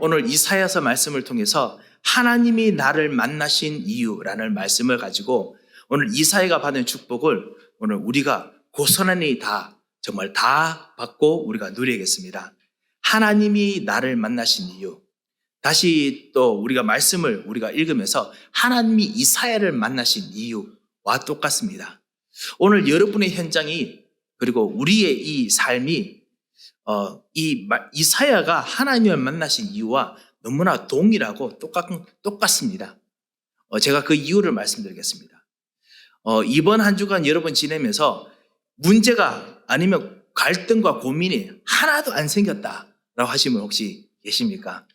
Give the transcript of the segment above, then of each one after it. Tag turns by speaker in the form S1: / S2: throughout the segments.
S1: 오늘 이사야서 말씀을 통해서 하나님이 나를 만나신 이유라는 말씀을 가지고 오늘 이사야가 받은 축복을 오늘 우리가 고스란히 정말 다 받고 우리가 누리겠습니다. 하나님이 나를 만나신 이유. 다시 또 우리가 말씀을 우리가 읽으면서 하나님이 이사야를 만나신 이유와 똑같습니다. 오늘 여러분의 현장이 그리고 우리의 이 삶이 이사야가 하나님을 만나신 이유와 너무나 동일하고 똑같습니다. 제가 그 이유를 말씀드리겠습니다. 이번 한 주간 여러분 지내면서 문제가 아니면 갈등과 고민이 하나도 안 생겼다라고 하시면 혹시 계십니까?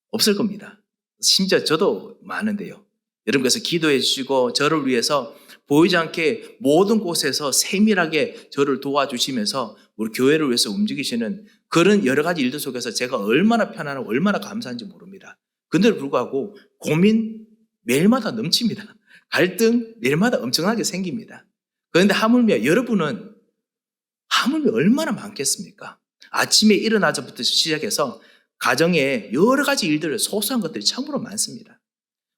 S1: 없을 겁니다. 심지어 저도 많은데요. 여러분께서 기도해 주시고 저를 위해서 보이지 않게 모든 곳에서 세밀하게 저를 도와주시면서 우리 교회를 위해서 움직이시는 그런 여러 가지 일들 속에서 제가 얼마나 편안하고 얼마나 감사한지 모릅니다. 그런데도 불구하고 고민 매일마다 넘칩니다. 갈등 매일마다 엄청나게 생깁니다. 그런데 하물며 여러분은 하물며 얼마나 많겠습니까? 아침에 일어나자부터 시작해서 가정에 여러 가지 일들, 소소한 것들이 참으로 많습니다.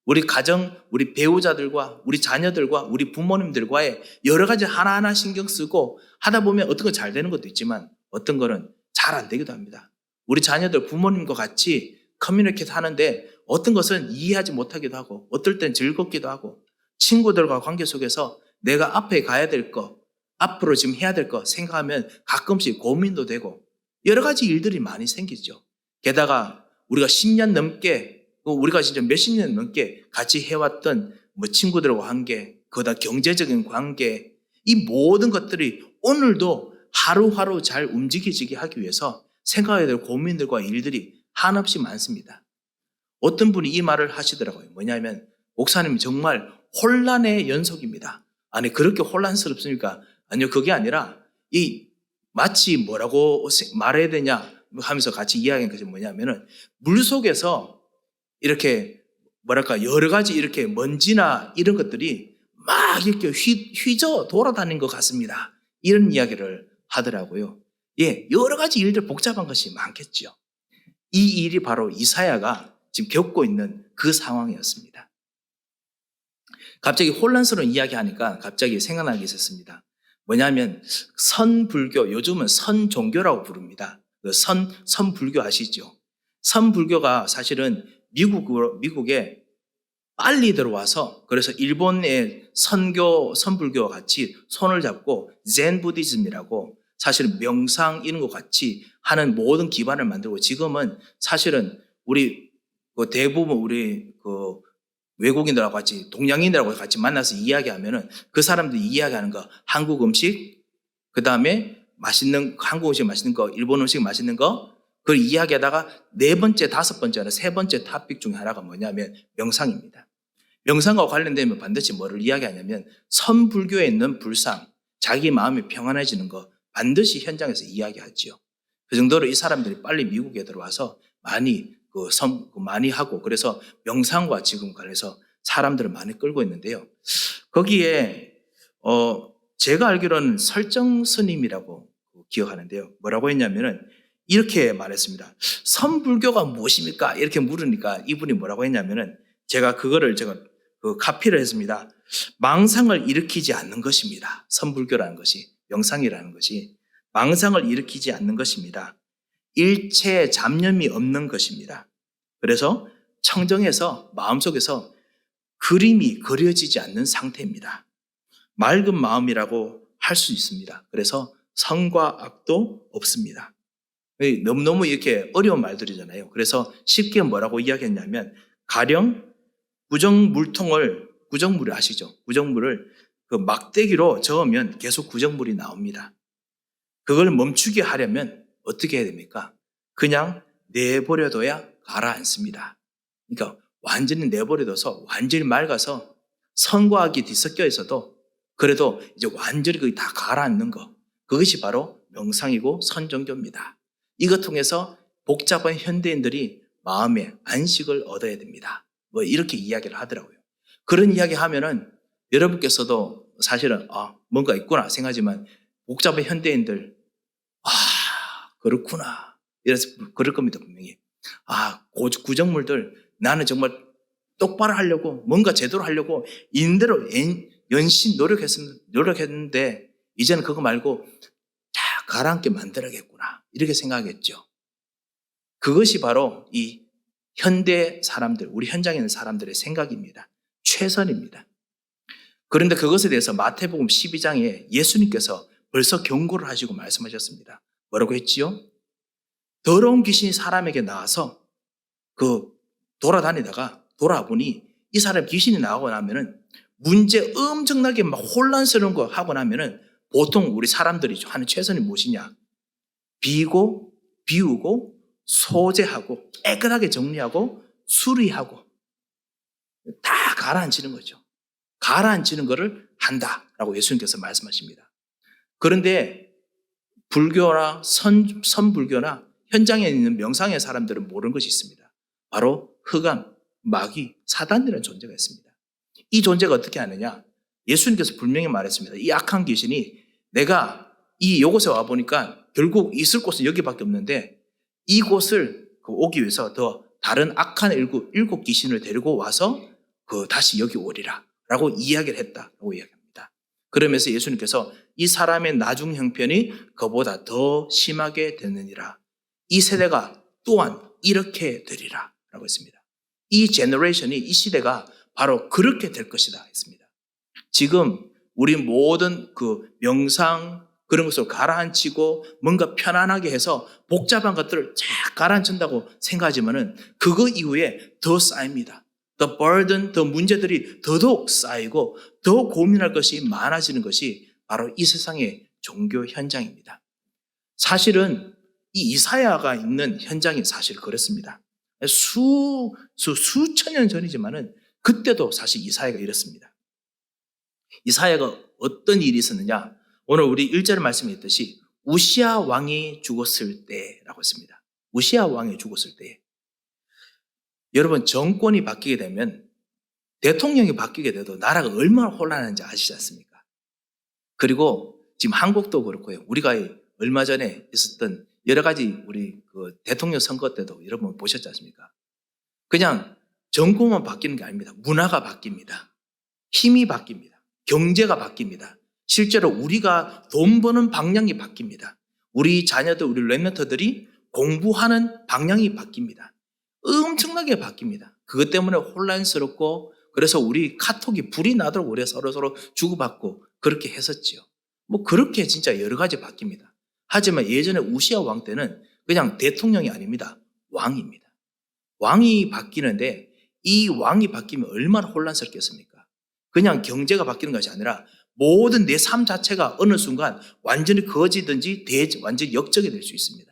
S1: 우리 가정, 우리 배우자들과 우리 자녀들과 우리 부모님들과의 여러 가지 하나하나 신경 쓰고 하다 보면 어떤 건 잘 되는 것도 있지만 어떤 거는 잘 안 되기도 합니다. 우리 자녀들 부모님과 같이 커뮤니케이트 하는데 어떤 것은 이해하지 못하기도 하고 어떨 땐 즐겁기도 하고 친구들과 관계 속에서 내가 앞에 가야 될 거, 앞으로 지금 해야 될 거 생각하면 가끔씩 고민도 되고 여러 가지 일들이 많이 생기죠. 게다가 우리가 10년 넘게 우리가 진짜 몇십 년 넘게 같이 해왔던 친구들과 관계, 그다 경제적인 관계, 이 모든 것들이 오늘도 하루하루 잘 움직여지게 하기 위해서 생각해야 될 고민들과 일들이 한없이 많습니다. 어떤 분이 이 말을 하시더라고요. 뭐냐면 목사님 정말 혼란의 연속입니다. 아니 그렇게 혼란스럽습니까? 아니요, 그게 아니라 마치 뭐라고 말해야 되냐 하면서 같이 이야기한 것이 뭐냐면은 물속에서 이렇게 여러 가지 이렇게 먼지나 이런 것들이 막 이렇게 휘저 돌아다니는 것 같습니다. 이런 이야기를 하더라고요. 여러 가지 일들 복잡한 것이 많겠죠. 이 일이 바로 이사야가 지금 겪고 있는 그 상황이었습니다. 갑자기 혼란스러운 이야기하니까 갑자기 생각나는 게 있었습니다. 뭐냐면 선불교, 요즘은 선종교라고 부릅니다. 선불교 아시죠? 선불교가 사실은 미국에 빨리 들어와서 그래서 일본의 선불교와 같이 손을 잡고 젠 부디즘이라고 사실은 명상 이런 것 같이 하는 모든 기반을 만들고 지금은 사실은 우리 대부분 우리 외국인들하고 같이 동양인들하고 같이 만나서 이야기하면은 그 사람들이 이야기하는 거 한국 음식, 그 다음에 한국 음식 맛있는 거, 일본 음식 맛있는 거, 그걸 이야기하다가 네 번째, 다섯 번째, 세 번째 토픽 중에 하나가 뭐냐면 명상입니다. 명상과 관련되면 반드시 뭐를 이야기하냐면 선불교에 있는 불상, 자기 마음이 평안해지는 거 반드시 현장에서 이야기하지요. 그 정도로 이 사람들이 빨리 미국에 들어와서 많이 하고 그래서 명상과 지금 관해서 사람들을 많이 끌고 있는데요. 거기에 제가 알기로는 설정 스님이라고 기억하는데요. 뭐라고 했냐면은 이렇게 말했습니다. 선불교가 무엇입니까? 이렇게 물으니까 이분이 뭐라고 했냐면은 제가 카피를 했습니다. 망상을 일으키지 않는 것입니다. 선불교라는 것이, 명상이라는 것이 망상을 일으키지 않는 것입니다. 일체 잡념이 없는 것입니다. 그래서 청정해서 마음속에서 그림이 그려지지 않는 상태입니다. 맑은 마음이라고 할 수 있습니다. 그래서 선과 악도 없습니다. 너무너무 이렇게 어려운 말들이잖아요. 그래서 쉽게 뭐라고 이야기했냐면 가령 구정물을 아시죠? 구정물을 그 막대기로 저으면 계속 구정물이 나옵니다. 그걸 멈추게 하려면 어떻게 해야 됩니까? 그냥 내버려둬야 가라앉습니다. 그러니까 완전히 내버려둬서 완전히 맑아서 선과 악이 뒤섞여 있어도 그래도 이제 완전히 거의 다 가라앉는 거. 그것이 바로 명상이고 선정교입니다. 이것 통해서 복잡한 현대인들이 마음의 안식을 얻어야 됩니다. 이렇게 이야기를 하더라고요. 그런 이야기 하면은 여러분께서도 사실은 뭔가 있구나 생각하지만 복잡한 현대인들 그렇구나 이래서 그럴 겁니다 분명히. 구정물들 나는 정말 똑바로 하려고 뭔가 제대로 하려고 인대로 연신 노력했는데 이제는 그거 말고 다 가라앉게 만들어야겠구나 이렇게 생각했죠. 그것이 바로 이 현대 사람들, 우리 현장에 있는 사람들의 생각입니다. 최선입니다. 그런데 그것에 대해서 마태복음 12장에 예수님께서 벌써 경고를 하시고 말씀하셨습니다. 뭐라고 했지요? 더러운 귀신이 사람에게 나와서 돌아다니다가 돌아보니 이 사람 귀신이 나오고 나면은 문제 엄청나게 막 혼란스러운 거 하고 나면은 보통 우리 사람들이 하는 최선이 무엇이냐? 비우고 소재하고 깨끗하게 정리하고 수리하고 다 가라앉히는 거죠. 가라앉히는 것을 한다라고 예수님께서 말씀하십니다. 그런데 불교나 선불교나 현장에 있는 명상의 사람들은 모르는 것이 있습니다. 바로 흑암, 마귀, 사단이라는 존재가 있습니다. 이 존재가 어떻게 하느냐? 예수님께서 분명히 말했습니다. 이 악한 귀신이 내가 이곳에 와보니까 결국 있을 곳은 여기밖에 없는데 이곳을 오기 위해서 더 다른 악한 일곱 귀신을 데리고 와서 다시 여기 오리라 라고 이야기를 했다라고 이야기합니다. 그러면서 예수님께서 이 사람의 나중 형편이 그보다 더 심하게 되느니라. 이 세대가 또한 이렇게 되리라 라고 했습니다. 이 제너레이션이, 이 시대가 바로 그렇게 될 것이다 했습니다. 지금 우리 모든 명상 그런 것을 가라앉히고 뭔가 편안하게 해서 복잡한 것들을 쫙 가라앉힌다고 생각하지만은 그거 이후에 더 쌓입니다. The burden, 더 문제들이 더더욱 쌓이고 더 고민할 것이 많아지는 것이 바로 이 세상의 종교 현장입니다. 사실은 이 이사야가 있는 현장이 사실 그렇습니다. 수천 년 전이지만은 그때도 사실 이사야가 이랬습니다. 이사야가 어떤 일이 있었느냐? 오늘 우리 1절에 말씀했듯이 우시야 왕이 죽었을 때라고 했습니다. 우시야 왕이 죽었을 때. 여러분, 정권이 바뀌게 되면 대통령이 바뀌게 돼도 나라가 얼마나 혼란한지 아시지 않습니까? 그리고 지금 한국도 그렇고요. 우리가 얼마 전에 있었던 여러 가지 우리 대통령 선거 때도 여러분 보셨지 않습니까? 그냥 정권만 바뀌는 게 아닙니다. 문화가 바뀝니다. 힘이 바뀝니다. 경제가 바뀝니다. 실제로 우리가 돈 버는 방향이 바뀝니다. 우리 자녀들, 우리 랩런트들이 공부하는 방향이 바뀝니다. 엄청나게 바뀝니다. 그것 때문에 혼란스럽고 그래서 우리 카톡이 불이 나도록 우리가 서로 주고받고 그렇게 했었지요. 그렇게 진짜 여러 가지 바뀝니다. 하지만 예전에 우시야 왕 때는 그냥 대통령이 아닙니다. 왕입니다. 왕이 바뀌는데 이 왕이 바뀌면 얼마나 혼란스럽겠습니까? 그냥 경제가 바뀌는 것이 아니라 모든 내 삶 자체가 어느 순간 완전히 거지든지 완전히 역적이 될 수 있습니다.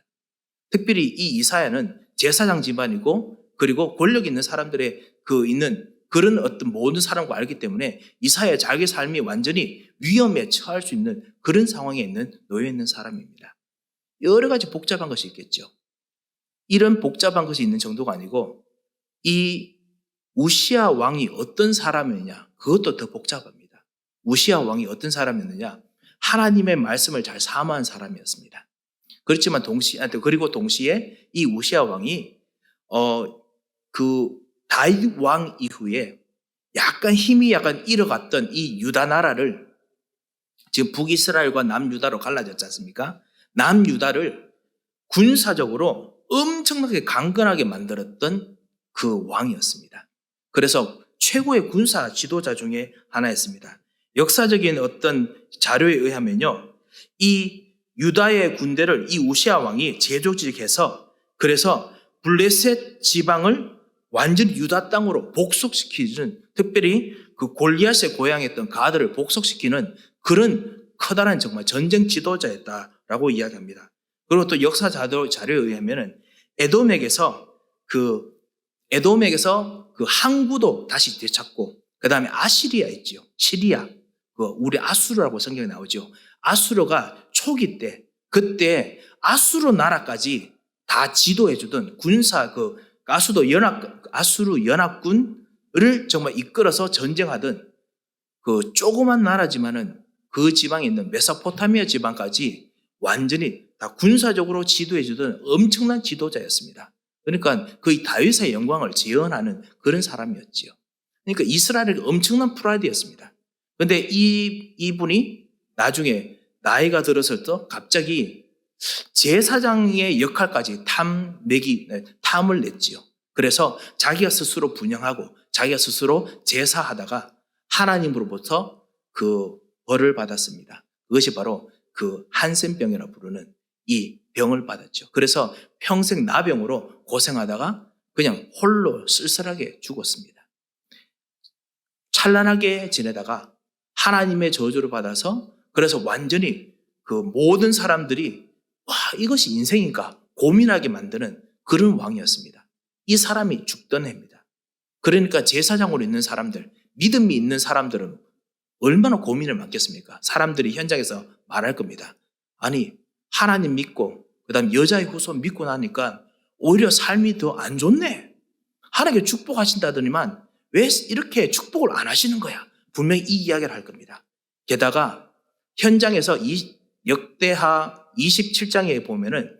S1: 특별히 이 이사야는 제사장 집안이고 그리고 권력 있는 사람들의 있는 그런 어떤 모든 사람과 알기 때문에 이사야 자기 삶이 완전히 위험에 처할 수 있는 그런 상황에 놓여 있는 사람입니다. 여러 가지 복잡한 것이 있겠죠. 이런 복잡한 것이 있는 정도가 아니고 이 우시야 왕이 어떤 사람이냐 그것도 더 복잡합니다. 우시야 왕이 어떤 사람이었느냐? 하나님의 말씀을 잘 사모한 사람이었습니다. 그렇지만 동시에 이 우시야 왕이 다윗 왕 이후에 힘이 잃어갔던 이 유다 나라를 지금 북이스라엘과 남유다로 갈라졌지 않습니까? 남유다를 군사적으로 엄청나게 강건하게 만들었던 그 왕이었습니다. 그래서 최고의 군사 지도자 중에 하나였습니다. 역사적인 어떤 자료에 의하면요, 이 유다의 군대를 이 우시야 왕이 재조직해서 그래서 블레셋 지방을 완전히 유다 땅으로 복속시키는, 특별히 그 골리앗의 고향이었던 가드를 복속시키는 그런 커다란 정말 전쟁 지도자였다라고 이야기합니다. 그리고 또 역사 자료에 의하면은 에돔에게서 그 항구도 다시 되찾고, 그 다음에 아시리아 있죠. 시리아. 우리 아수르라고 성경에 나오죠. 아수르가 초기 때, 그때 아수르 나라까지 다 지도해주던 군사, 아수르 연합군을 정말 이끌어서 전쟁하던 그 조그만 나라지만은 그 지방에 있는 메소포타미아 지방까지 완전히 다 군사적으로 지도해주던 엄청난 지도자였습니다. 그러니까 거의 다윗의 영광을 재현하는 그런 사람이었지요. 그러니까 이스라엘의 엄청난 프라이드였습니다. 그런데 이분이 나중에 나이가 들었을 때 갑자기 제사장의 역할까지 탐을 냈지요. 그래서 자기가 스스로 분향하고 자기가 스스로 제사하다가 하나님으로부터 그 벌을 받았습니다. 그것이 바로 그 한센병이라 부르는 이 병을 받았죠. 그래서 평생 나병으로 고생하다가 그냥 홀로 쓸쓸하게 죽었습니다. 찬란하게 지내다가 하나님의 저주를 받아서 그래서 완전히 그 모든 사람들이 와, 이것이 인생인가 고민하게 만드는 그런 왕이었습니다. 이 사람이 죽던 해입니다. 그러니까 제사장으로 있는 사람들, 믿음이 있는 사람들은 얼마나 고민을 많겠습니까? 사람들이 현장에서 말할 겁니다. 아니, 하나님 믿고 그다음 여자의 후손 믿고 나니까 오히려 삶이 더 안 좋네. 하나님께 축복하신다더니만 왜 이렇게 축복을 안 하시는 거야? 분명히 이 이야기를 할 겁니다. 게다가 현장에서 이 역대하 27장에 보면은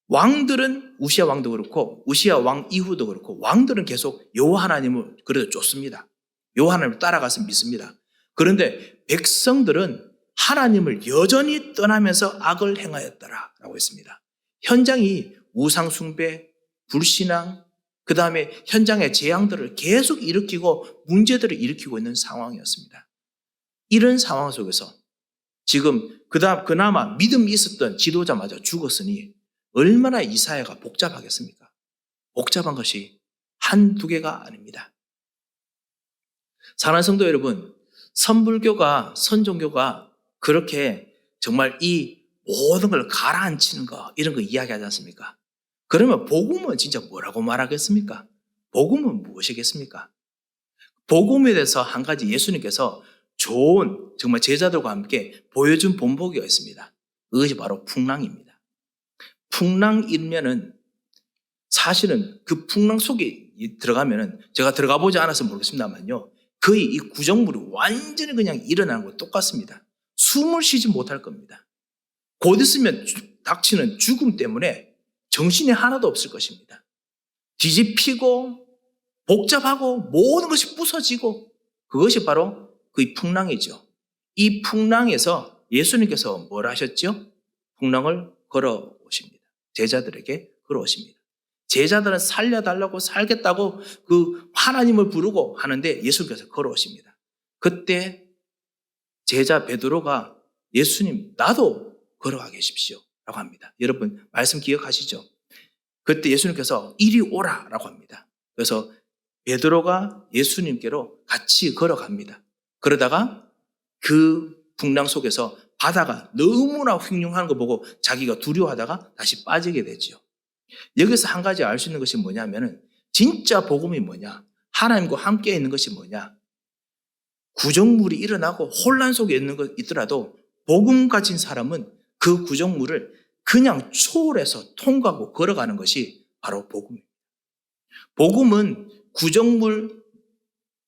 S1: 왕들은 우시아 왕도 그렇고 우시아 왕 이후도 그렇고 왕들은 계속 여호와 하나님을 그래도 쫓습니다. 여호와 하나님을 따라가서 믿습니다. 그런데 백성들은 하나님을 여전히 떠나면서 악을 행하였더라라고 했습니다. 현장이 우상 숭배, 불신앙, 그 다음에 현장의 재앙들을 계속 일으키고 문제들을 일으키고 있는 상황이었습니다. 이런 상황 속에서 지금 그나마 믿음이 있었던 지도자마저 죽었으니 얼마나 이사야가 복잡하겠습니까? 복잡한 것이 한두 개가 아닙니다. 사랑하는 성도 여러분, 선불교가 선종교가 그렇게 정말 이 모든 걸 가라앉히는 거 이런 거 이야기하지 않습니까? 그러면 복음은 진짜 뭐라고 말하겠습니까? 복음은 무엇이겠습니까? 복음에 대해서 한 가지 예수님께서 좋은 정말 제자들과 함께 보여준 본보기가 있습니다. 그것이 바로 풍랑입니다. 풍랑이면은 사실은 그 풍랑 속에 들어가면은 제가 들어가 보지 않아서 모르겠습니다만요. 거의 이 구정물이 완전히 그냥 일어나는 것 똑같습니다. 숨을 쉬지 못할 겁니다. 곧 있으면 닥치는 죽음 때문에 정신이 하나도 없을 것입니다. 뒤집히고 복잡하고 모든 것이 부서지고 그것이 바로 그 풍랑이죠. 이 풍랑에서 예수님께서 뭘 하셨죠? 풍랑을 걸어오십니다. 제자들에게 걸어오십니다. 제자들은 살려달라고 살겠다고 그 하나님을 부르고 하는데 예수님께서 걸어오십니다. 그때 제자 베드로가 예수님 나도 걸어가 계십시오 라고 합니다. 여러분 말씀 기억하시죠? 그때 예수님께서 이리 오라 라고 합니다. 그래서 베드로가 예수님께로 같이 걸어갑니다. 그러다가 그 풍랑 속에서 바다가 너무나 흉흉한 거 보고 자기가 두려워하다가 다시 빠지게 되죠. 여기서 한 가지 알 수 있는 것이 뭐냐면은 진짜 복음이 뭐냐? 하나님과 함께 있는 것이 뭐냐? 구정물이 일어나고 혼란 속에 있더라도 복음 가진 사람은 그 구정물을 그냥 초월해서 통과하고 걸어가는 것이 바로 복음입니다. 복음은 구정물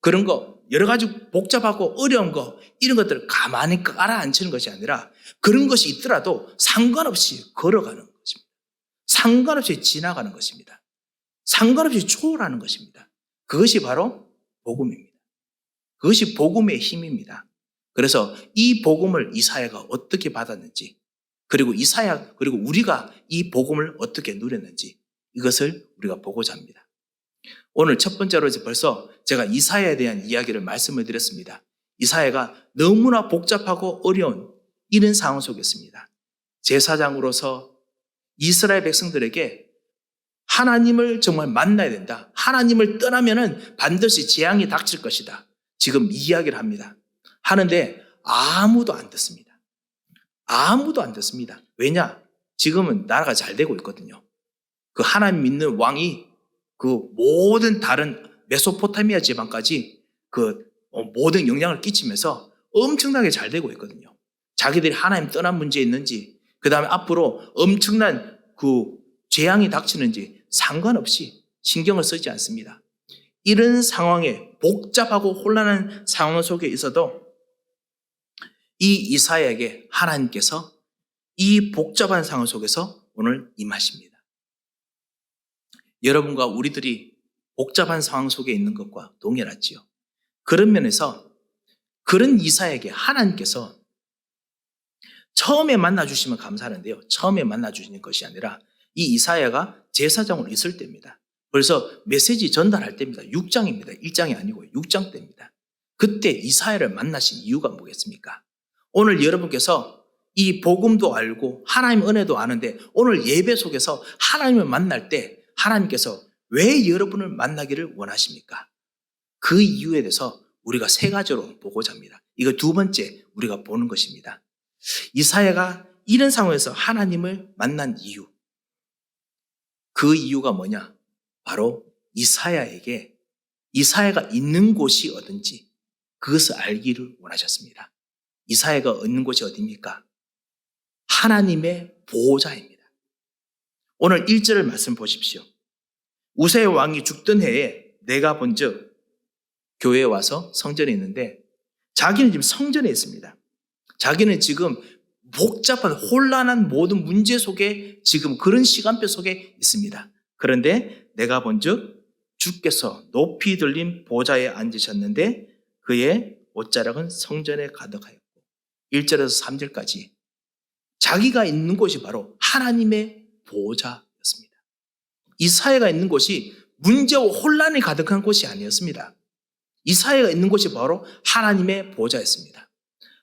S1: 그런 거 여러 가지 복잡하고 어려운 거 이런 것들을 가만히 깔아앉히는 것이 아니라 그런 것이 있더라도 상관없이 걸어가는 것입니다. 상관없이 지나가는 것입니다. 상관없이 초월하는 것입니다. 그것이 바로 복음입니다. 그것이 복음의 힘입니다. 그래서 이 복음을 이사야가 어떻게 받았는지 그리고 그리고 우리가 이 복음을 어떻게 누렸는지 이것을 우리가 보고자 합니다. 오늘 첫 번째로 벌써 제가 이사야에 대한 이야기를 말씀을 드렸습니다. 이사야가 너무나 복잡하고 어려운 이런 상황 속에 있습니다. 제사장으로서 이스라엘 백성들에게 하나님을 정말 만나야 된다. 하나님을 떠나면은 반드시 재앙이 닥칠 것이다. 지금 이야기를 합니다. 하는데 아무도 안 듣습니다. 아무도 안 듣습니다. 왜냐? 지금은 나라가 잘 되고 있거든요. 그 하나님 믿는 왕이 그 모든 다른 메소포타미아 지방까지 그 모든 영향을 끼치면서 엄청나게 잘 되고 있거든요. 자기들이 하나님 떠난 문제 있는지, 그 다음에 앞으로 엄청난 그 재앙이 닥치는지 상관없이 신경을 쓰지 않습니다. 이런 상황에 복잡하고 혼란한 상황 속에 있어도 이 이사야에게 하나님께서 이 복잡한 상황 속에서 오늘 임하십니다. 여러분과 우리들이 복잡한 상황 속에 있는 것과 동일하지요. 그런 면에서 그런 이사야에게 하나님께서 처음에 만나주시면 감사하는데요. 처음에 만나주시는 것이 아니라 이 이사야가 제사장으로 있을 때입니다. 그래서 메시지 전달할 때입니다. 6장입니다. 1장이 아니고 6장 때입니다. 그때 이사야를 만나신 이유가 뭐겠습니까? 오늘 여러분께서 이 복음도 알고 하나님 은혜도 아는데 오늘 예배 속에서 하나님을 만날 때 하나님께서 왜 여러분을 만나기를 원하십니까? 그 이유에 대해서 우리가 세 가지로 보고자 합니다. 이거 두 번째 우리가 보는 것입니다. 이사야가 이런 상황에서 하나님을 만난 이유. 그 이유가 뭐냐? 바로 이사야에게 이사야가 있는 곳이 어딘지 그것을 알기를 원하셨습니다. 이사야가 있는 곳이 어디입니까? 하나님의 보호자입니다. 오늘 1절을 말씀 보십시오. 우세 왕이 죽던 해에 내가 본즉 교회에 와서 성전에 있는데 자기는 지금 성전에 있습니다. 자기는 지금 복잡한 혼란한 모든 문제 속에 지금 그런 시간표 속에 있습니다. 그런데 내가 본즉 주께서 높이 들린 보좌에 앉으셨는데 그의 옷자락은 성전에 가득하였고 1절에서 3절까지 자기가 있는 곳이 바로 하나님의 보호자였습니다. 이사야가 있는 곳이 문제와 혼란이 가득한 곳이 아니었습니다. 이사야가 있는 곳이 바로 하나님의 보호자였습니다.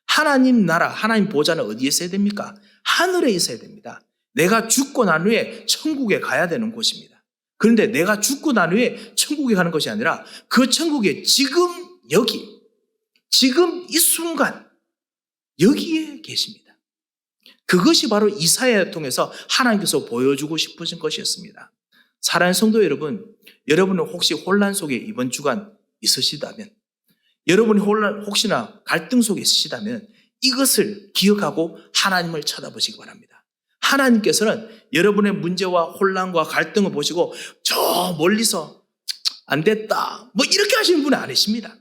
S1: 하나님 나라, 하나님 보호자는 어디에 있어야 됩니까? 하늘에 있어야 됩니다. 내가 죽고 난 후에 천국에 가야 되는 곳입니다. 그런데 내가 죽고 난 후에 천국에 가는 것이 아니라 그 천국에 지금 여기, 지금 이 순간 여기에 계십니다. 그것이 바로 이사야를 통해서 하나님께서 보여주고 싶으신 것이었습니다. 사랑하는 성도 여러분, 여러분은 혹시 혼란 속에 이번 주간 있으시다면, 여러분이 혹시나 갈등 속에 있으시다면 이것을 기억하고 하나님을 쳐다보시기 바랍니다. 하나님께서는 여러분의 문제와 혼란과 갈등을 보시고 저 멀리서 안 됐다 뭐 이렇게 하시는 분은 아니십니다.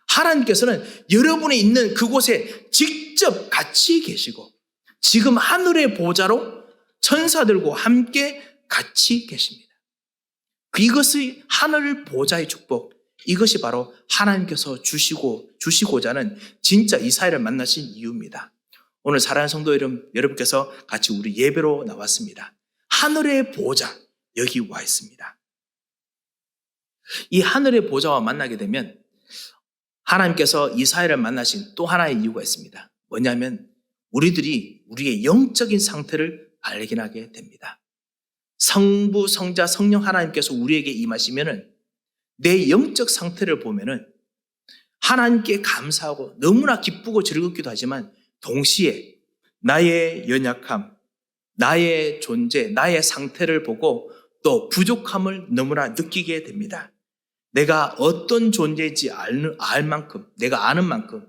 S1: 하나님께서는 여러분이 있는 그곳에 직접 같이 계시고 지금 하늘의 보좌로 천사들과 함께 같이 계십니다. 이것이 하늘 보좌의 축복, 이것이 바로 하나님께서 주시고자 하는 진짜 이사야를 만나신 이유입니다. 오늘 사랑하는 성도 여러분께서 같이 우리 예배로 나왔습니다. 하늘의 보좌 여기 와 있습니다. 이 하늘의 보좌와 만나게 되면 하나님께서 이사야를 만나신 또 하나의 이유가 있습니다. 뭐냐면 우리들이 우리의 영적인 상태를 발견하게 됩니다. 성부, 성자, 성령 하나님께서 우리에게 임하시면은 내 영적 상태를 보면은 하나님께 감사하고 너무나 기쁘고 즐겁기도 하지만 동시에 나의 연약함, 나의 존재, 나의 상태를 보고 또 부족함을 너무나 느끼게 됩니다. 내가 어떤 존재인지 알 만큼, 내가 아는 만큼,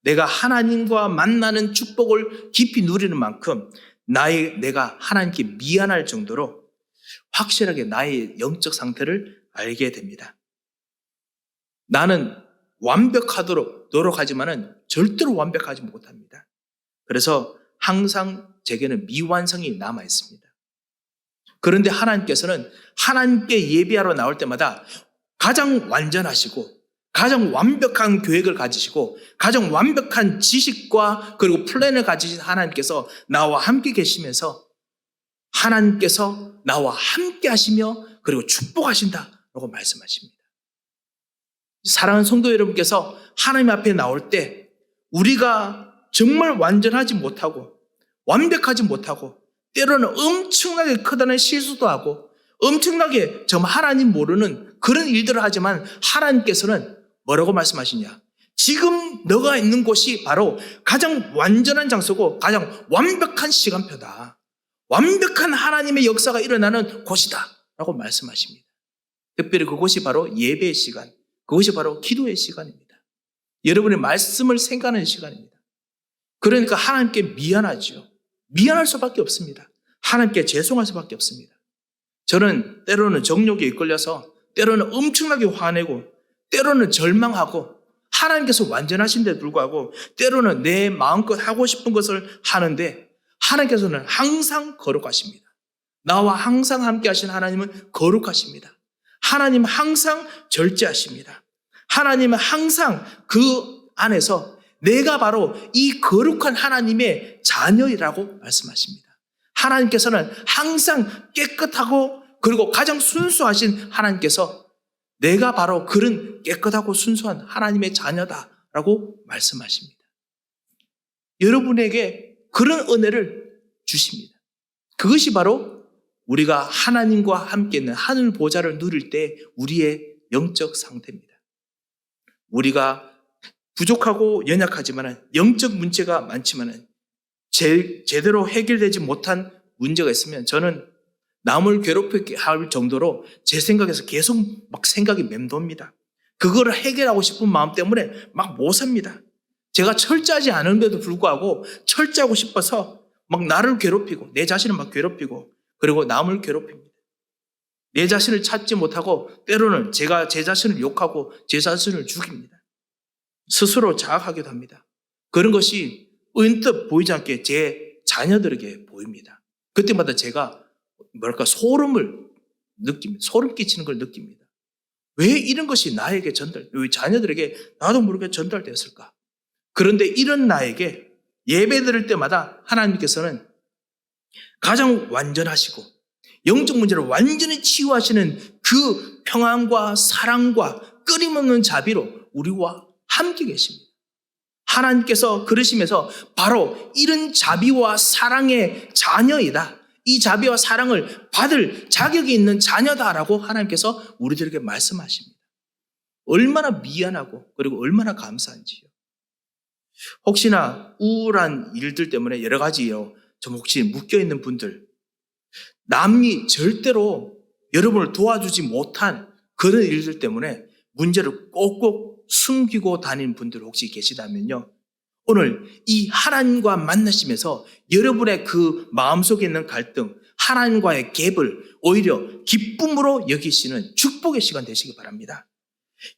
S1: 내가 하나님과 만나는 축복을 깊이 누리는 만큼 내가 하나님께 미안할 정도로 확실하게 나의 영적 상태를 알게 됩니다. 나는 완벽하도록 노력하지만은 절대로 완벽하지 못합니다. 그래서 항상 제게는 미완성이 남아 있습니다. 그런데 하나님께서는 하나님께 예배하러 나올 때마다 가장 완전하시고 가장 완벽한 계획을 가지시고 가장 완벽한 지식과 그리고 플랜을 가지신 하나님께서 나와 함께 계시면서 하나님께서 나와 함께 하시며 그리고 축복하신다라고 말씀하십니다. 사랑하는 성도 여러분께서 하나님 앞에 나올 때 우리가 정말 완전하지 못하고 완벽하지 못하고 때로는 엄청나게 커다란 실수도 하고 엄청나게 정말 하나님 모르는 그런 일들을 하지만 하나님께서는 뭐라고 말씀하시냐? 지금 너가 있는 곳이 바로 가장 완전한 장소고 가장 완벽한 시간표다. 완벽한 하나님의 역사가 일어나는 곳이다 라고 말씀하십니다. 특별히 그곳이 바로 예배의 시간, 그것이 바로 기도의 시간입니다. 여러분의 말씀을 생각하는 시간입니다. 그러니까 하나님께 미안하죠. 미안할 수밖에 없습니다. 하나님께 죄송할 수밖에 없습니다. 저는 때로는 정욕에 이끌려서 때로는 엄청나게 화내고 때로는 절망하고 하나님께서 완전하신데도 불구하고 때로는 내 마음껏 하고 싶은 것을 하는데 하나님께서는 항상 거룩하십니다. 나와 항상 함께 하신 하나님은 거룩하십니다. 하나님은 항상 절제하십니다. 하나님은 항상 그 안에서 내가 바로 이 거룩한 하나님의 자녀이라고 말씀하십니다. 하나님께서는 항상 깨끗하고 그리고 가장 순수하신 하나님께서 내가 바로 그런 깨끗하고 순수한 하나님의 자녀다라고 말씀하십니다. 여러분에게 그런 은혜를 주십니다. 그것이 바로 우리가 하나님과 함께 있는 하늘 보좌를 누릴 때 우리의 영적 상태입니다. 우리가 부족하고 연약하지만 영적 문제가 많지만 제대로 해결되지 못한 문제가 있으면 저는 남을 괴롭히게 할 정도로 제 생각에서 계속 막 생각이 맴돕니다. 그거를 해결하고 싶은 마음 때문에 막 못 삽니다. 제가 철저하지 않은데도 불구하고 철저하고 싶어서 막 나를 괴롭히고 내 자신을 막 괴롭히고 그리고 남을 괴롭힙니다. 내 자신을 찾지 못하고 때로는 제가 제 자신을 욕하고 제 자신을 죽입니다. 스스로 자학하기도 합니다. 그런 것이 은뜻 보이지 않게 제 자녀들에게 보입니다. 그때마다 제가 소름을 느낍니다. 소름 끼치는 걸 느낍니다. 왜 이런 것이 나에게 왜 자녀들에게 나도 모르게 전달되었을까? 그런데 이런 나에게 예배 드릴 때마다 하나님께서는 가장 완전하시고 영적 문제를 완전히 치유하시는 그 평안과 사랑과 끊임없는 자비로 우리와 함께 계십니다. 하나님께서 그러시면서 바로 이런 자비와 사랑의 자녀이다. 이 자비와 사랑을 받을 자격이 있는 자녀다라고 하나님께서 우리들에게 말씀하십니다. 얼마나 미안하고 그리고 얼마나 감사한지요. 혹시나 우울한 일들 때문에 여러 가지요. 좀 혹시 묶여있는 분들, 남이 절대로 여러분을 도와주지 못한 그런 일들 때문에 문제를 꼭꼭 숨기고 다니는 분들 혹시 계시다면요. 오늘 이 하나님과 만나시면서 여러분의 그 마음속에 있는 갈등, 하나님과의 갭을 오히려 기쁨으로 여기시는 축복의 시간 되시기 바랍니다.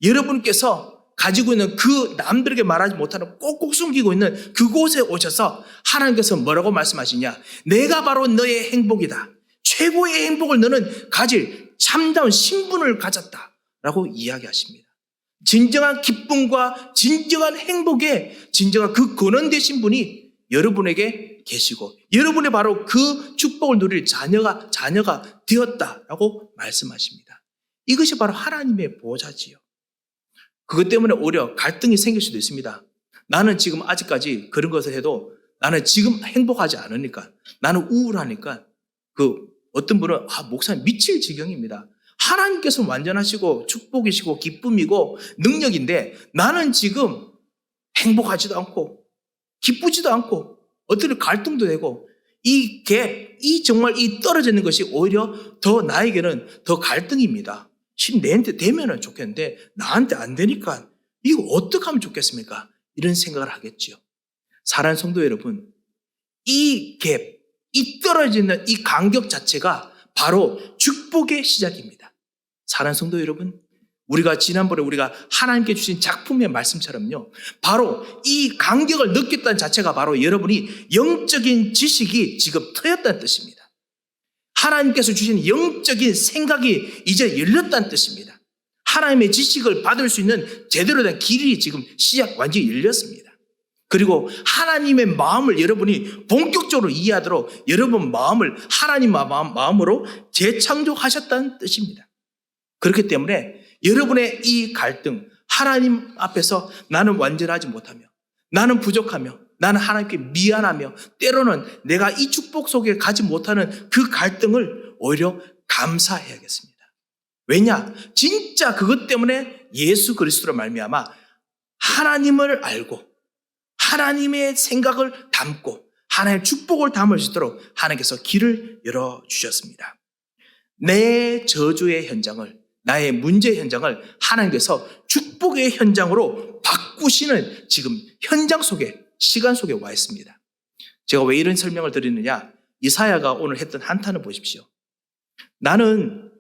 S1: 여러분께서 가지고 있는 그 남들에게 말하지 못하는 꼭꼭 숨기고 있는 그곳에 오셔서 하나님께서 뭐라고 말씀하시냐? 내가 바로 너의 행복이다. 최고의 행복을 너는 가질 참다운 신분을 가졌다라고 이야기하십니다. 진정한 기쁨과 진정한 행복에 진정한 그 근원 되신 분이 여러분에게 계시고 여러분이 바로 그 축복을 누릴 자녀가 되었다라고 말씀하십니다. 이것이 바로 하나님의 보좌지요. 그것 때문에 오히려 갈등이 생길 수도 있습니다. 나는 지금 아직까지 그런 것을 해도 나는 지금 행복하지 않으니까 나는 우울하니까 어떤 분은 목사님 미칠 지경입니다. 하나님께서는 완전하시고 축복이시고 기쁨이고 능력인데 나는 지금 행복하지도 않고 기쁘지도 않고 어떤 갈등도 되고 이 정말 떨어져 있는 것이 오히려 더 나에게는 더 갈등입니다. 내한테 되면 좋겠는데 나한테 안 되니까 이거 어떻게 하면 좋겠습니까? 이런 생각을 하겠죠. 사랑하는 성도 여러분, 이 떨어지는 이 간격 자체가 바로 축복의 시작입니다. 사랑하는 성도 여러분, 지난번에 우리가 하나님께 주신 작품의 말씀처럼요. 바로 이 간격을 느꼈다는 자체가 바로 여러분이 영적인 지식이 지금 트였다는 뜻입니다. 하나님께서 주신 영적인 생각이 이제 열렸다는 뜻입니다. 하나님의 지식을 받을 수 있는 제대로 된 길이 지금 완전히 열렸습니다. 그리고 하나님의 마음을 여러분이 본격적으로 이해하도록 여러분 마음을 하나님 마음으로 재창조하셨다는 뜻입니다. 그렇기 때문에 여러분의 이 갈등, 하나님 앞에서 나는 완전하지 못하며 나는 부족하며 나는 하나님께 미안하며 때로는 내가 이 축복 속에 가지 못하는 그 갈등을 오히려 감사해야겠습니다. 왜냐? 진짜 그것 때문에 예수 그리스도로 말미암아 하나님을 알고 하나님의 생각을 담고 하나님의 축복을 담을 수 있도록 하나님께서 길을 열어주셨습니다. 내 저주의 현장을 나의 문제의 현장을 하나님께서 축복의 현장으로 바꾸시는 지금 현장 속에 시간 속에 와 있습니다. 제가 왜 이런 설명을 드리느냐? 이사야가 오늘 했던 한탄을 보십시오. 나는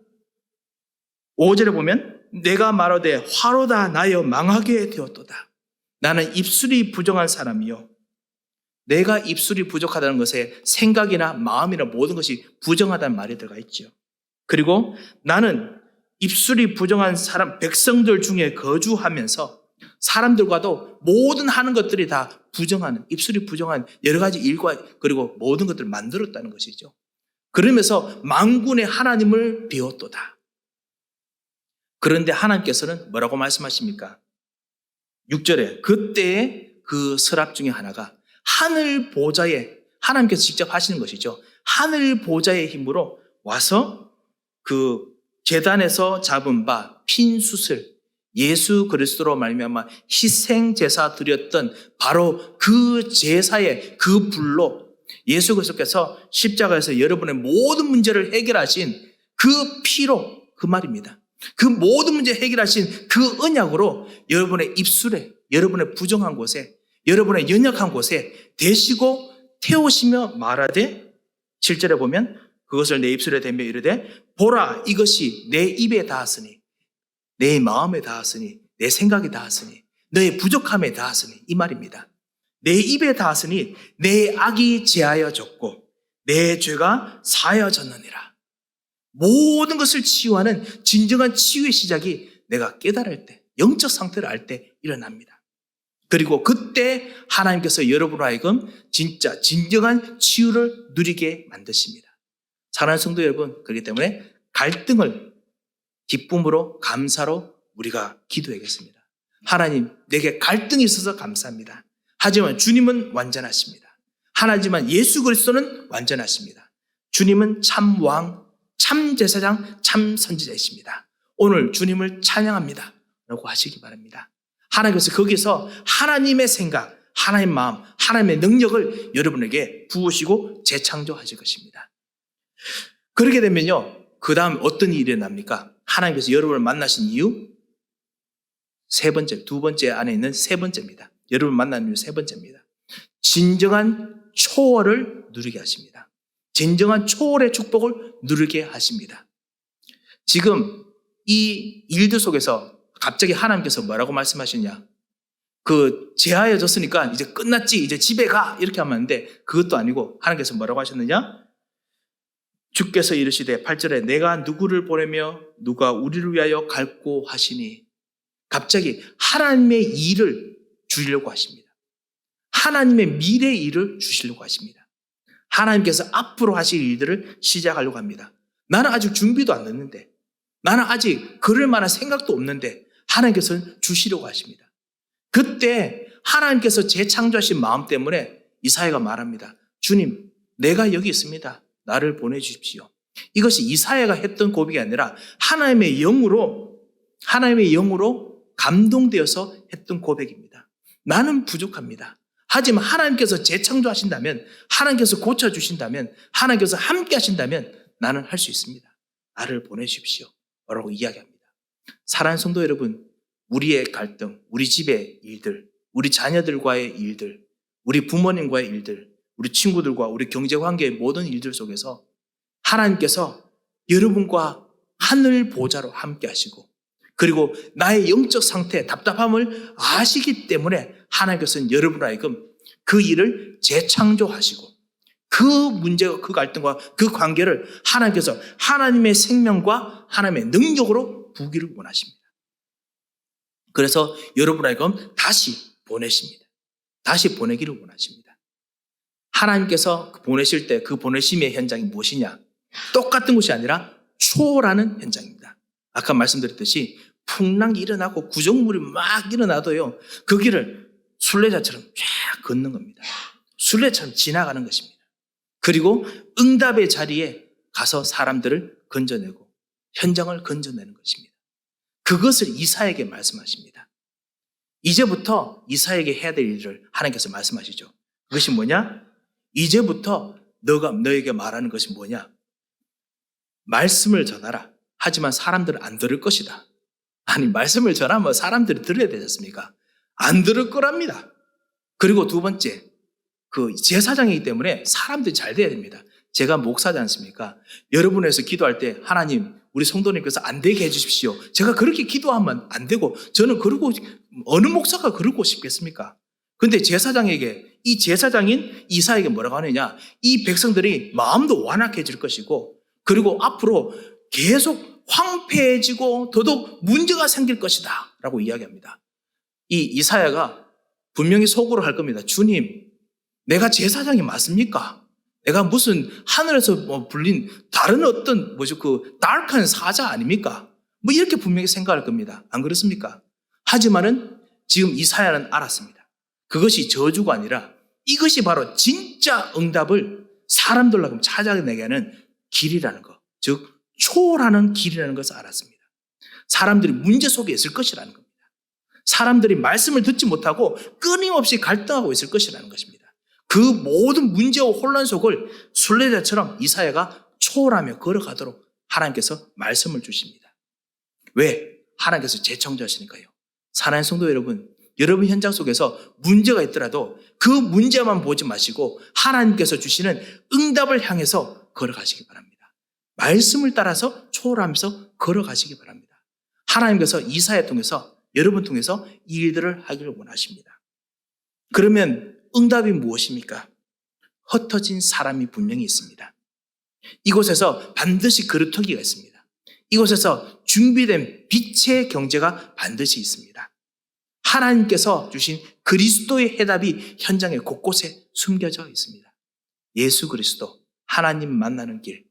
S1: 5절에 보면 내가 말하되 화로다 나여 망하게 되었도다. 나는 입술이 부정한 사람이요 내가 입술이 부족하다는 것에 생각이나 마음이나 모든 것이 부정하다는 말이 들어가 있죠. 그리고 나는 입술이 부정한 사람, 백성들 중에 거주하면서 사람들과도 모든 하는 것들이 다 부정하는, 입술이 부정한 여러 가지 일과 그리고 모든 것들을 만들었다는 것이죠. 그러면서 만군의 하나님을 비웠도다. 그런데 하나님께서는 뭐라고 말씀하십니까? 6절에 그때의 그 서랍 중에 하나가 하늘 보좌에, 하나님께서 직접 하시는 것이죠. 하늘 보좌의 힘으로 와서 그 제단에서 잡은 바 핀 숯을 예수 그리스도로 말미암아 희생 제사 드렸던 바로 그 제사의 그 불로 예수 그리스도께서 십자가에서 여러분의 모든 문제를 해결하신 그 피로, 그 말입니다. 그 모든 문제 해결하신 그 언약으로 여러분의 입술에, 여러분의 부정한 곳에, 여러분의 연약한 곳에 대시고 태우시며 말하되 7절에 보면 그것을 내 입술에 대며 이르되 보라 이것이 내 입에 닿았으니 내 마음에 닿았으니 내 생각에 닿았으니 너의 부족함에 닿았으니 이 말입니다. 내 입에 닿았으니 내 악이 제하여졌고 내 죄가 사하여졌느니라. 모든 것을 치유하는 진정한 치유의 시작이 내가 깨달을 때, 영적 상태를 알 때 일어납니다. 그리고 그때 하나님께서 여러분으로 하여금 진짜 진정한 치유를 누리게 만드십니다. 사랑하는 성도 여러분, 그렇기 때문에 갈등을 기쁨으로 감사로 우리가 기도하겠습니다. 하나님, 내게 갈등이 있어서 감사합니다. 하지만 주님은 완전하십니다. 하나지만 예수 그리스도는 완전하십니다. 주님은 참 왕, 참 제사장, 참 선지자이십니다. 오늘 주님을 찬양합니다 라고 하시기 바랍니다. 하나님께서 거기서 하나님의 생각, 하나님의 마음, 하나님의 능력을 여러분에게 부으시고 재창조하실 것입니다. 그렇게 되면요, 그 다음 어떤 일이 일어납니까? 하나님께서 여러분을 만나신 이유 세 번째, 두 번째 안에 있는 세 번째입니다. 여러분을 만나는 이유 세 번째입니다. 진정한 초월을 누리게 하십니다. 진정한 초월의 축복을 누리게 하십니다. 지금 이 일들 속에서 갑자기 하나님께서 뭐라고 말씀하시냐? 그 제하여졌으니까 이제 끝났지, 이제 집에 가 이렇게 하면 안 돼. 그것도 아니고 하나님께서 뭐라고 하셨느냐? 주께서 이르시되 8절에 내가 누구를 보내며 누가 우리를 위하여 갈고 하시니 갑자기 하나님의 일을 주시려고 하십니다. 하나님의 미래의 일을 주시려고 하십니다. 하나님께서 앞으로 하실 일들을 시작하려고 합니다. 나는 아직 준비도 안 됐는데, 나는 아직 그럴 만한 생각도 없는데 하나님께서는 주시려고 하십니다. 그때 하나님께서 재창조하신 마음 때문에 이사야가 말합니다. 주님, 내가 여기 있습니다. 나를 보내주십시오. 이것이 이사야가 했던 고백이 아니라 하나님의 영으로 감동되어서 했던 고백입니다. 나는 부족합니다. 하지만 하나님께서 재창조하신다면, 하나님께서 고쳐주신다면, 하나님께서 함께 하신다면 나는 할 수 있습니다. 나를 보내주십시오 라고 이야기합니다. 사랑하는 성도 여러분, 우리의 갈등, 우리 집의 일들, 우리 자녀들과의 일들, 우리 부모님과의 일들, 우리 친구들과 우리 경제관계의 모든 일들 속에서 하나님께서 여러분과 하늘 보좌로 함께 하시고 그리고 나의 영적 상태, 답답함을 아시기 때문에 하나님께서는 여러분을 하여금 그 일을 재창조하시고 그 문제와 그 갈등과 그 관계를 하나님께서 하나님의 생명과 하나님의 능력으로 부기를 원하십니다. 그래서 여러분을 하여금 다시 보내십니다. 다시 보내기를 원하십니다. 하나님께서 보내실 때 그 보내심의 현장이 무엇이냐? 똑같은 것이 아니라 초월하는 현장입니다. 아까 말씀드렸듯이 풍랑이 일어나고 구정물이 막 일어나도요, 그 길을 순례자처럼 쫙 걷는 겁니다. 순례처럼 지나가는 것입니다. 그리고 응답의 자리에 가서 사람들을 건져내고 현장을 건져내는 것입니다. 그것을 이사야에게 말씀하십니다. 이제부터 이사야에게 해야 될 일을 하나님께서 말씀하시죠. 그것이 뭐냐? 이제부터 너에게 말하는 것이 뭐냐? 말씀을 전하라. 하지만 사람들은 안 들을 것이다. 아니, 말씀을 전하면 사람들이 들어야 되지 않습니까? 안 들을 거랍니다. 그리고 두 번째, 그 제사장이기 때문에 사람들이 잘 돼야 됩니다. 제가 목사지 않습니까? 여러분에서 기도할 때 하나님, 우리 성도님께서 안 되게 해주십시오. 제가 그렇게 기도하면 안 되고 저는 그러고 어느 목사가 그러고 싶겠습니까? 근데 제사장에게, 이 제사장인 이사에게 뭐라고 하느냐? 이 백성들이 마음도 완악해질 것이고, 그리고 앞으로 계속 황폐해지고 더더욱 문제가 생길 것이다 라고 이야기합니다. 이 이사야가 분명히 속으로 할 겁니다. 주님, 내가 제사장이 맞습니까? 내가 무슨 하늘에서 불린 다른 어떤 그 dark한 사자 아닙니까? 뭐 이렇게 분명히 생각할 겁니다. 안 그렇습니까? 하지만은 지금 이사야는 알았습니다. 그것이 저주가 아니라 이것이 바로 진짜 응답을 사람들로 찾아내게 하는 길이라는 것, 즉 초월하는 길이라는 것을 알았습니다. 사람들이 문제 속에 있을 것이라는 겁니다. 사람들이 말씀을 듣지 못하고 끊임없이 갈등하고 있을 것이라는 것입니다. 그 모든 문제와 혼란 속을 순례자처럼 이사야가 초월하며 걸어가도록 하나님께서 말씀을 주십니다. 왜? 하나님께서 재청자시니까요. 사랑하는 성도 여러분, 여러분 현장 속에서 문제가 있더라도 그 문제만 보지 마시고 하나님께서 주시는 응답을 향해서 걸어가시기 바랍니다. 말씀을 따라서 초월하면서 걸어가시기 바랍니다. 하나님께서 이사야 통해서, 여러분 통해서 이 일들을 하기를 원하십니다. 그러면 응답이 무엇입니까? 흩어진 사람이 분명히 있습니다. 이곳에서 반드시 그루터기가 있습니다. 이곳에서 준비된 빛의 경제가 반드시 있습니다. 하나님께서 주신 그리스도의 해답이 현장에 곳곳에 숨겨져 있습니다. 예수 그리스도, 하나님 만나는 길,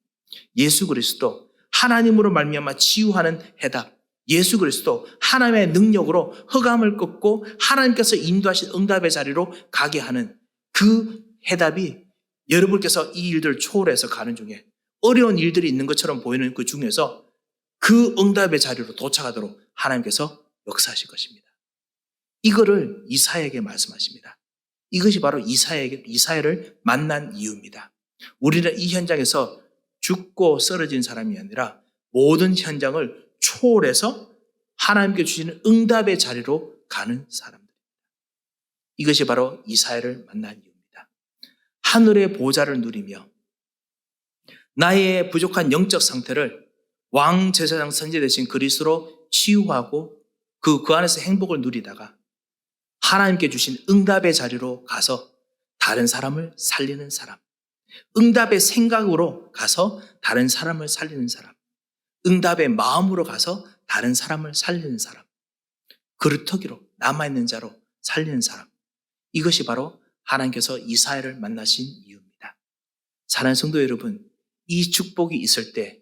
S1: 예수 그리스도, 하나님으로 말미암아 치유하는 해답, 예수 그리스도, 하나님의 능력으로 흑암을 꺾고 하나님께서 인도하신 응답의 자리로 가게 하는 그 해답이 여러분께서 이 일들을 초월해서 가는 중에 어려운 일들이 있는 것처럼 보이는 그 중에서 그 응답의 자리로 도착하도록 하나님께서 역사하실 것입니다. 이거를 이사야에게 말씀하십니다. 이것이 바로 이사야를 만난 이유입니다. 우리는 이 현장에서 죽고 쓰러진 사람이 아니라 모든 현장을 초월해서 하나님께 주시는 응답의 자리로 가는 사람들입니다. 이것이 바로 이사야를 만난 이유입니다. 하늘의 보좌를 누리며 나의 부족한 영적 상태를 왕 제사장 선지 되신 그리스도로 치유하고 그 안에서 행복을 누리다가 하나님께 주신 응답의 자리로 가서 다른 사람을 살리는 사람, 응답의 생각으로 가서 다른 사람을 살리는 사람, 응답의 마음으로 가서 다른 사람을 살리는 사람, 그루터기로 남아있는 자로 살리는 사람, 이것이 바로 하나님께서 이사야를 만나신 이유입니다. 사랑하는 성도 여러분, 이 축복이 있을 때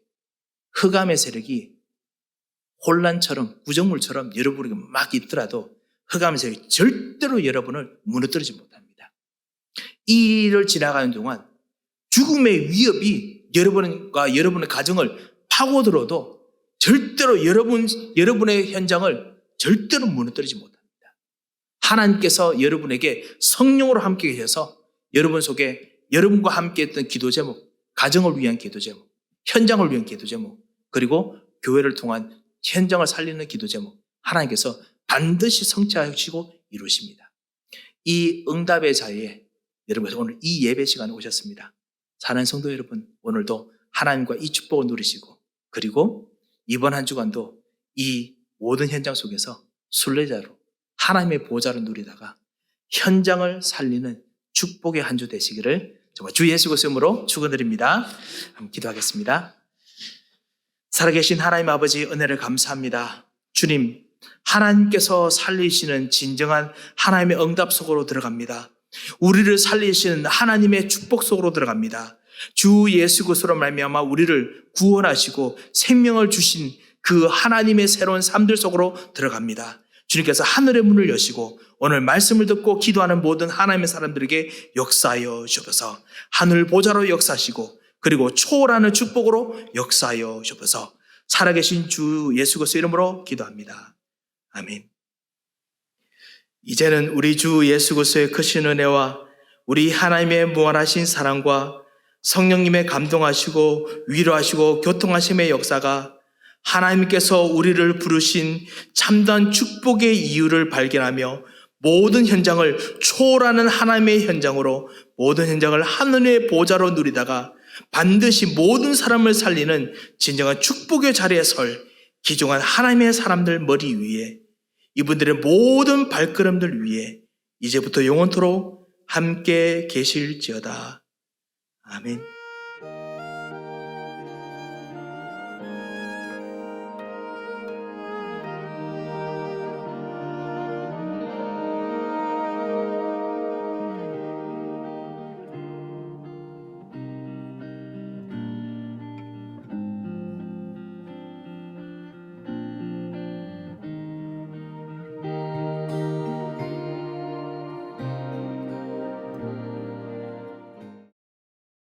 S1: 흑암의 세력이 혼란처럼 구정물처럼 여러분에게 막 있더라도 흑암의 세력이 절대로 여러분을 무너뜨리지 못합니다. 이 일을 지나가는 동안 죽음의 위협이 여러분과 여러분의 가정을 파고들어도 절대로 여러분의 현장을 절대로 무너뜨리지 못합니다. 하나님께서 여러분에게 성령으로 함께 계셔서 여러분 속에 여러분과 함께 했던 기도 제목, 가정을 위한 기도 제목, 현장을 위한 기도 제목, 그리고 교회를 통한 현장을 살리는 기도 제목, 하나님께서 반드시 성취하시고 이루십니다. 이 응답의 자리에 여러분 오늘 이 예배 시간에 오셨습니다. 사랑하는 성도 여러분, 오늘도 하나님과 이 축복을 누리시고 그리고 이번 한 주간도 이 모든 현장 속에서 순례자로 하나님의 보좌를 누리다가 현장을 살리는 축복의 한 주 되시기를 정말 주 예수 그리스도의 이름으로 축원드립니다. 한번 기도하겠습니다. 살아계신 하나님 아버지, 은혜를 감사합니다. 주님, 하나님께서 살리시는 진정한 하나님의 응답 속으로 들어갑니다. 우리를 살리시는 하나님의 축복 속으로 들어갑니다. 주 예수 그리스도로 말미암아 우리를 구원하시고 생명을 주신 그 하나님의 새로운 삶들 속으로 들어갑니다. 주님께서 하늘의 문을 여시고 오늘 말씀을 듣고 기도하는 모든 하나님의 사람들에게 역사하여 주옵소서. 하늘 보좌로 역사하시고 그리고 초월하는 축복으로 역사하여 주옵소서. 살아계신 주 예수 그리스도 이름으로 기도합니다. 아멘. 이제는 우리 주 예수 그리스도의 크신 은혜와 우리 하나님의 무한하신 사랑과 성령님의 감동하시고 위로하시고 교통하심의 역사가 하나님께서 우리를 부르신 참된 축복의 이유를 발견하며 모든 현장을 초월하는 하나님의 현장으로 모든 현장을 하늘의 보좌로 누리다가 반드시 모든 사람을 살리는 진정한 축복의 자리에 설 귀중한 하나님의 사람들 머리 위에 이분들의 모든 발걸음들 위에 이제부터 영원토록 함께 계실지어다. 아멘.